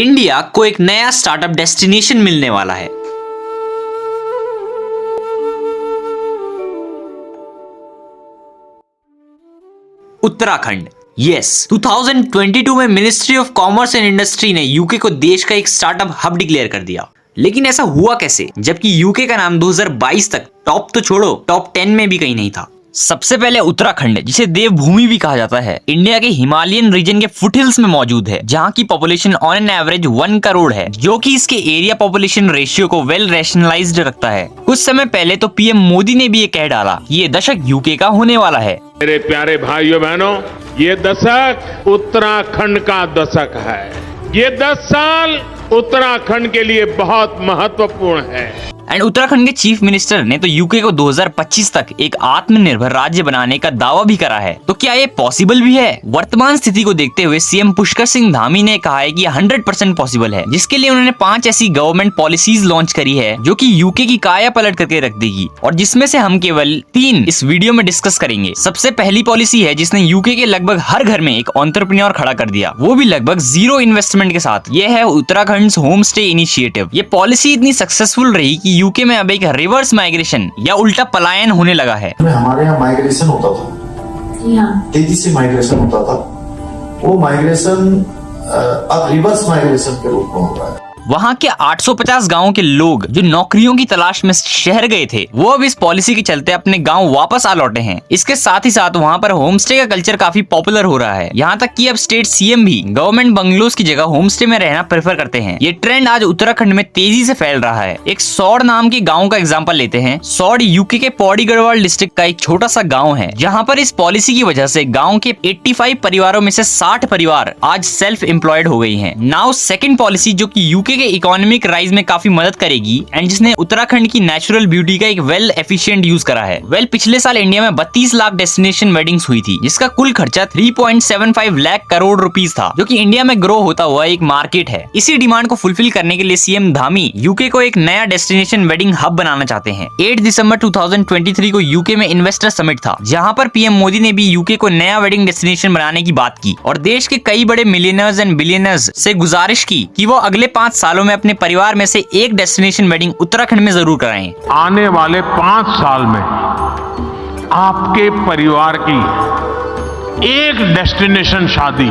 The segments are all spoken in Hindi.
इंडिया को एक नया स्टार्टअप डेस्टिनेशन मिलने वाला है। उत्तराखंड। यस, 2022 में ministry of commerce and industry ने यूके को देश का एक स्टार्टअप हब डिक्लेयर कर दिया। लेकिन ऐसा हुआ कैसे, जबकि यूके का नाम 2022 तक टॉप तो छोड़ो, टॉप 10 में भी कहीं नहीं था। सबसे पहले उत्तराखंड, जिसे देवभूमि भी कहा जाता है, इंडिया के हिमालयन रीजन के फुटहिल्स में मौजूद है, जहाँ की population on an average 1 crore है, जो कि इसके एरिया पॉपुलेशन रेशियो को वेल रैशनलाइज्ड रखता है। कुछ समय पहले तो पीएम मोदी ने भी ये कह डाला कि ये दशक यूके का होने वाला है। मेरे प्यारे भाइयों बहनों, ये दशक उत्तराखंड का दशक है। ये 10 साल उत्तराखंड के लिए बहुत महत्वपूर्ण है। एंड उत्तराखंड के चीफ मिनिस्टर ने तो यूके को 2025 तक एक आत्मनिर्भर राज्य बनाने का दावा भी करा है। तो क्या ये पॉसिबल भी है? वर्तमान स्थिति को देखते हुए सीएम पुष्कर सिंह धामी ने कहा है कि 100% पॉसिबल है, जिसके लिए उन्होंने 5 ऐसी गवर्नमेंट पॉलिसीज लॉन्च करी है जो कि यूके की काया पलट करके रख देगी, और जिसमें से हम केवल 3 इस वीडियो में डिस्कस करेंगे। सबसे पहली पॉलिसी है जिसने यूके के लगभग हर घर में एक एंटरप्रेन्योर खड़ा कर दिया, वो भी लगभग 0 इन्वेस्टमेंट के साथ। ये है उत्तराखंड होम स्टे इनिशिएटिव। ये पॉलिसी इतनी सक्सेसफुल रही कि यूके में अब एक रिवर्स माइग्रेशन या उल्टा पलायन होने लगा है। हमारे यहाँ माइग्रेशन होता था, तेजी से माइग्रेशन होता था, वो माइग्रेशन अब रिवर्स माइग्रेशन के रूप में हो रहा है। वहाँ के 850 गांवों के लोग जो नौकरियों की तलाश में शहर गए थे, वो अब इस पॉलिसी के चलते अपने गांव वापस आ लौटे हैं। इसके साथ ही साथ वहाँ पर होम स्टे का कल्चर काफी पॉपुलर हो रहा है, यहाँ तक कि अब स्टेट सीएम भी गवर्नमेंट बंगलोज की जगह होम स्टे में रहना प्रेफर करते हैं। ये ट्रेंड आज उत्तराखंड में तेजी से फैल रहा है। एक सौड़ नाम के गाँव का एग्जाम्पल लेते हैं। सौड़ यूके के पौड़ी गढ़वाल डिस्ट्रिक्ट का एक छोटा सा गाँव है, जहाँ पर इस पॉलिसी की वजह से गाँव के 85 परिवारों में से 60 परिवार आज सेल्फ एम्प्लॉयड हो गई है। नाउ सेकेंड पॉलिसी जो की यूके के इकोनॉमिक राइज में काफी मदद करेगी एंड जिसने उत्तराखंड की नेचुरल ब्यूटी का एक वेल एफिशिएंट यूज करा है। पिछले साल इंडिया में 32 लाख डेस्टिनेशन वेडिंग्स हुई थी, जिसका कुल खर्चा 3.75 लाख करोड़ रुपीस था, जो कि इंडिया में ग्रो होता हुआ एक मार्केट है। इसी डिमांड को फुलफिल करने के लिए सीएम धामी यूके को एक नया डेस्टिनेशन वेडिंग हब बनाना चाहते हैं। 8 दिसंबर 2023 को यूके में इन्वेस्टर समिट था, जहाँ पर पीएम मोदी ने भी यूके को नया वेडिंग डेस्टिनेशन बनाने की बात की और देश के कई बड़े मिलियनर्स एंड बिलियनर्स से गुजारिश की कि वो अगले 5 सालों में अपने परिवार में से एक डेस्टिनेशन वेडिंग उत्तराखंड में जरूर कराएं। आने वाले 5 साल में आपके परिवार की एक डेस्टिनेशन शादी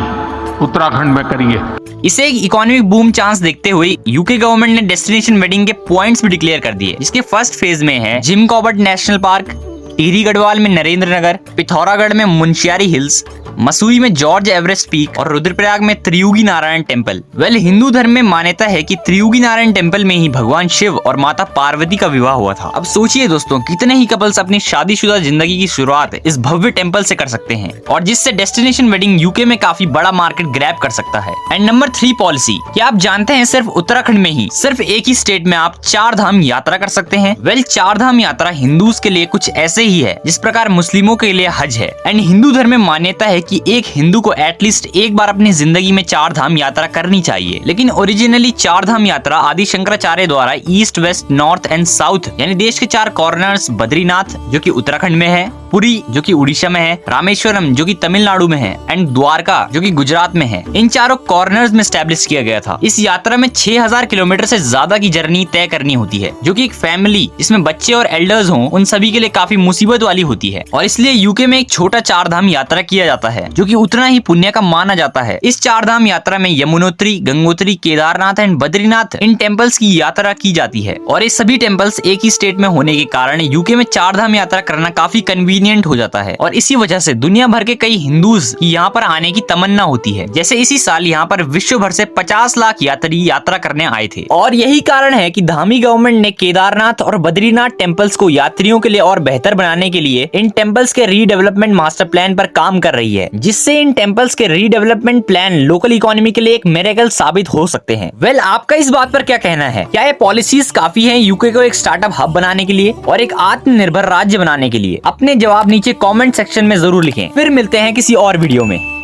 उत्तराखंड में करिए। इसे एक इकोनॉमिक बूम चांस देखते हुए यूके गवर्नमेंट ने डेस्टिनेशन वेडिंग के पॉइंट्स भी डिक्लेयर कर दिए, जिसके फर्स्ट फेज में है Jim Corbett national park, Tehri Garhwal में नरेंद्र नगर, पिथौरागढ़ में मुंशियारी हिल्स, मसूरी में जॉर्ज एवरेस्ट पीक और रुद्रप्रयाग में त्रियुगी नारायण टेम्पल। हिंदू धर्म में मान्यता है कि त्रियुगी नारायण टेम्पल में ही भगवान शिव और माता पार्वती का विवाह हुआ था। अब सोचिए दोस्तों, कितने ही कपल्स अपनी शादीशुदा जिंदगी की शुरुआत इस भव्य टेम्पल से कर सकते हैं, और जिससे डेस्टिनेशन वेडिंग यूके में काफी बड़ा मार्केट ग्रैब कर सकता है। एंड नंबर 3 पॉलिसी, क्या आप जानते हैं सिर्फ उत्तराखंड में ही सिर्फ एक ही स्टेट में आप 4 धाम यात्रा कर सकते हैं? 4 धाम यात्रा हिंदूज के लिए कुछ ऐसे ही है जिस प्रकार मुस्लिमों के लिए हज है। एंड हिंदू धर्म में मान्यता है कि एक हिंदू को एटलीस्ट एक बार अपनी जिंदगी में 4 धाम यात्रा करनी चाहिए। लेकिन ओरिजिनली 4 धाम यात्रा आदि शंकराचार्य द्वारा east, west, north and south यानी देश के 4 कॉर्नर्स बद्रीनाथ जो कि उत्तराखंड में है, पुरी जो कि उड़ीसा में है, रामेश्वरम जो कि तमिलनाडु में है एंड द्वारका जो कि गुजरात में है, इन 4 कॉर्नर्स में स्टैब्लिश किया गया था। इस यात्रा में 6000 किलोमीटर से ज्यादा की जर्नी तय करनी होती है, जो कि एक फैमिली जिसमें बच्चे और एल्डर्स हों उन सभी के लिए काफी मुसीबत वाली होती है। और इसलिए यूके में एक छोटा 4 धाम यात्रा किया जाता है, जो कि उतना ही पुण्य का माना जाता है। इस 4 धाम यात्रा में Yamunotri, Gangotri, Kedarnath and Badrinath in temples की यात्रा की जाती है, और ये सभी टेम्पल्स एक ही स्टेट में होने के कारण यूके में 4 धाम यात्रा करना काफी कन्वीनियंट हो जाता है। और इसी वजह से दुनिया भर के कई हिंदूज यहाँ पर आने की तमन्ना होती है। जैसे इसी साल यहाँ पर विश्व भर से 50 लाख यात्री यात्रा करने आए थे, और यही कारण है कि धामी गवर्नमेंट ने केदारनाथ और बद्रीनाथ टेम्पल्स को यात्रियों के लिए और बेहतर बनाने के लिए इन टेम्पल्स के रीडेवलपमेंट मास्टर प्लान पर काम कर रही है, जिससे इन टेम्पल्स के रीडेवलपमेंट प्लान लोकल इकोनॉमी के लिए एक मिरेकल साबित हो सकते हैं। आपका इस बात पर क्या कहना है? क्या ये पॉलिसीज काफी हैं यूके को एक स्टार्टअप हब बनाने के लिए और एक आत्मनिर्भर राज्य बनाने के लिए? अपने जवाब नीचे कमेंट सेक्शन में जरूर लिखें। फिर मिलते हैं किसी और वीडियो में।